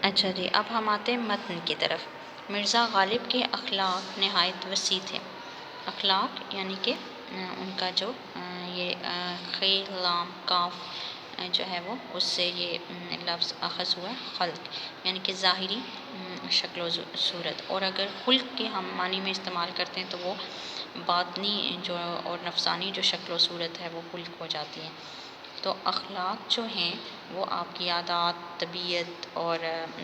اچھا جی، اب ہم آتے ہیں متن کی طرف۔ مرزا غالب کے اخلاق نہایت وسیع تھے۔ اخلاق یعنی کہ ان کا جو یہ خے لام کاف جو ہے وہ اس سے یہ لفظ اخذ ہوا ہے، خلق یعنی کہ ظاہری شکل و صورت، اور اگر خلق کے ہم معنی میں استعمال کرتے ہیں تو وہ باطنی جو اور نفسانی جو شکل و صورت ہے وہ خلق ہو جاتی ہے۔ تو اخلاق جو ہیں وہ آپ کی عادات، طبیعت اور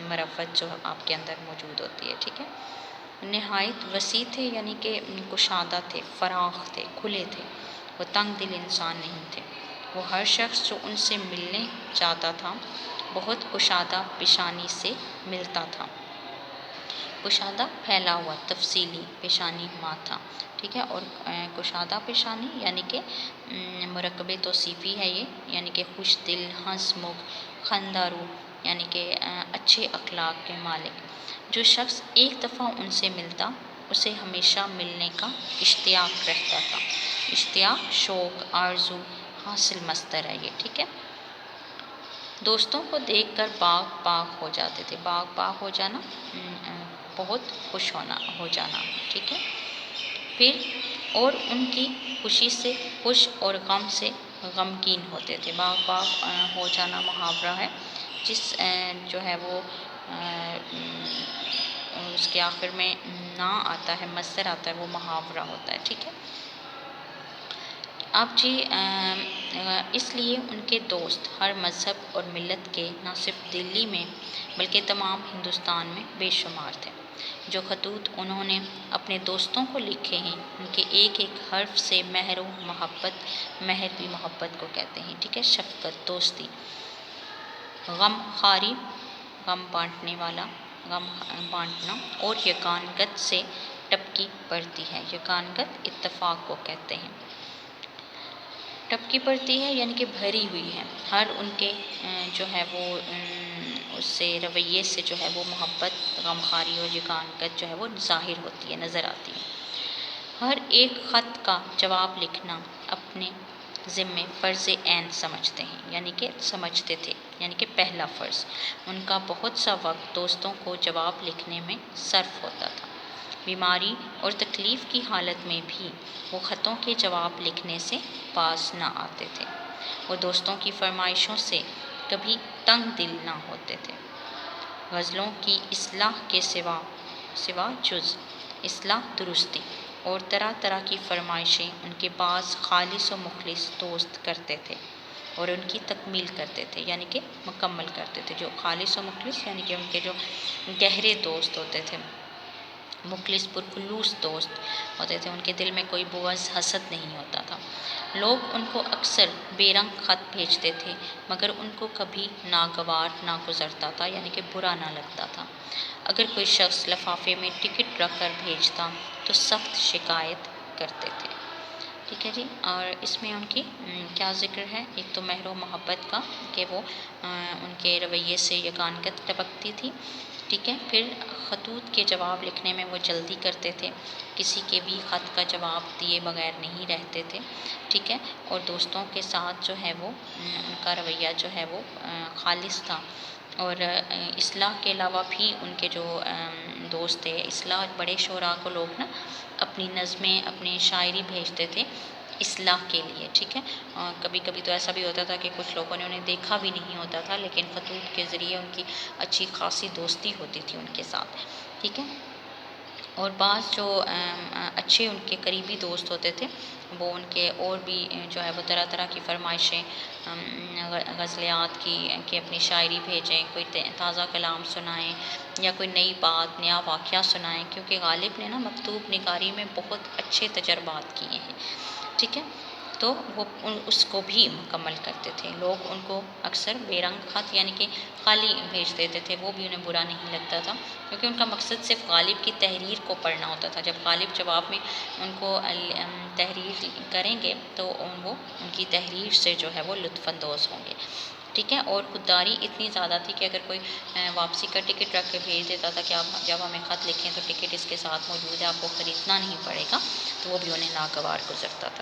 مروت جو آپ کے اندر موجود ہوتی ہے، ٹھیک ہے۔ نہایت وسیع تھے یعنی کہ کشادہ تھے، فراخ تھے، کھلے تھے، وہ تنگ دل انسان نہیں تھے۔ وہ ہر شخص جو ان سے ملنے چاہتا تھا بہت کشادہ پیشانی سے ملتا تھا۔ کشادہ پھیلا ہوا، تفصیلی، پیشانی ماتھا، ٹھیک ہے۔ اور کشادہ پیشانی یعنی کہ مرکب توصیفی ہے یہ، یعنی کہ خوش دل، ہنس مکھ، خندہ رو، یعنی کہ اچھے اخلاق کے مالک۔ جو شخص ایک دفعہ ان سے ملتا اسے ہمیشہ ملنے کا اشتیاق رہتا تھا۔ اشتیاق، شوق، آرزو، حاصل مصدر ہے یہ، ٹھیک ہے۔ دوستوں کو دیکھ کر باغ باغ ہو جاتے تھے۔ باغ باغ ہو جانا، بہت خوش ہو جانا، ٹھیک ہے۔ پھر اور ان کی خوشی سے خوش اور غم سے غمگین ہوتے تھے۔ باغ باغ ہو جانا محاورہ ہے، جس جو ہے وہ اس کے آخر میں نا آتا ہے، مصدر آتا ہے، وہ محاورہ ہوتا ہے، ٹھیک ہے۔ اب جی اس لیے ان کے دوست ہر مذہب اور ملت کے نہ صرف دلی میں بلکہ تمام ہندوستان میں بے شمار تھے۔ جو خطوط انہوں نے اپنے دوستوں کو لکھے ہیں ان کے ایک ایک حرف سے مہر و محبت، مہر بھی محبت کو کہتے ہیں، ٹھیک ہے، شفقت، دوستی، غم خواری، غم بانٹنے والا، غم بانٹنا، اور یگانگت سے ٹپکی پڑتی ہے۔ یگانگت اتفاق کو کہتے ہیں۔ ٹپکی پڑتی ہے یعنی کہ بھری ہوئی ہے۔ ہر ان کے جو ہے وہ اس سے رویے سے جو ہے وہ محبت، غمخواری اور یگانگت جو ہے وہ ظاہر ہوتی ہے، نظر آتی ہے۔ ہر ایک خط کا جواب لکھنا اپنے ذمے فرض عین سمجھتے ہیں، یعنی کہ سمجھتے تھے، یعنی کہ پہلا فرض۔ ان کا بہت سا وقت دوستوں کو جواب لکھنے میں صرف ہوتا تھا۔ بیماری اور تکلیف کی حالت میں بھی وہ خطوں کے جواب لکھنے سے باز نہ آتے تھے۔ وہ دوستوں کی فرمائشوں سے کبھی تنگ دل نہ ہوتے تھے۔ غزلوں کی اصلاح کے سوا جز اصلاح، درستی اور طرح طرح کی فرمائشیں ان کے بعض خالص و مخلص دوست کرتے تھے اور ان کی تکمیل کرتے تھے، یعنی کہ مکمل کرتے تھے۔ جو خالص و مخلص یعنی کہ ان کے جو گہرے دوست ہوتے تھے، مخلص پرخلوص دوست ہوتے تھے، ان کے دل میں کوئی بغض، حسد نہیں ہوتا تھا۔ لوگ ان کو اکثر بے رنگ خط بھیجتے تھے مگر ان کو کبھی ناگوار نہ گزرتا تھا، یعنی کہ برا نہ لگتا تھا۔ اگر کوئی شخص لفافے میں ٹکٹ رکھ کر بھیجتا تو سخت شکایت کرتے تھے، ٹھیک ہے جی۔ اور اس میں ان کی کیا ذکر ہے؟ ایک تو مہر و محبت کا کہ وہ ان کے رویے سے یگانگت ٹپکتی تھی، ٹھیک ہے۔ پھر خطوط کے جواب لکھنے میں وہ جلدی کرتے تھے، کسی کے بھی خط کا جواب دیے بغیر نہیں رہتے تھے، ٹھیک ہے۔ اور دوستوں کے ساتھ جو ہے وہ ان کا رویہ جو ہے وہ خالص تھا۔ اور اصلاح کے علاوہ بھی ان کے جو دوست تھے، اصلاح، بڑے شعراء کو لوگ نا اپنی نظمیں، اپنی شاعری بھیجتے تھے اصلاح کے لیے، ٹھیک ہے۔ کبھی کبھی تو ایسا بھی ہوتا تھا کہ کچھ لوگوں نے انہیں دیکھا بھی نہیں ہوتا تھا لیکن خطوط کے ذریعے ان کی اچھی خاصی دوستی ہوتی تھی ان کے ساتھ، ٹھیک ہے۔ اور بعض جو اچھے ان کے قریبی دوست ہوتے تھے وہ ان کے اور بھی جو ہے وہ طرح طرح کی فرمائشیں، غزلیات کی کہ اپنی شاعری بھیجیں، کوئی تازہ کلام سنائیں یا کوئی نئی بات، نیا واقعہ سنائیں، کیونکہ غالب نے نا مکتوب نگاری میں بہت اچھے تجربات کیے ہیں، ٹھیک ہے۔ تو وہ اس کو بھی مکمل کرتے تھے۔ لوگ ان کو اکثر بے رنگ خط یعنی کہ خالی بھیج دیتے تھے، وہ بھی انہیں برا نہیں لگتا تھا کیونکہ ان کا مقصد صرف غالب کی تحریر کو پڑھنا ہوتا تھا۔ جب غالب جواب میں ان کو تحریر کریں گے تو وہ ان کی تحریر سے جو ہے وہ لطف اندوز ہوں گے، ٹھیک ہے۔ اور خودداری اتنی زیادہ تھی کہ اگر کوئی واپسی کا ٹکٹ رکھ کے بھیج دیتا تھا کہ آپ جب ہمیں خط لکھیں تو ٹکٹ اس کے ساتھ موجود ہے، آپ کو خریدنا نہیں پڑے گا، تو وہ بھی انہیں ناگوار گزرتا تھا۔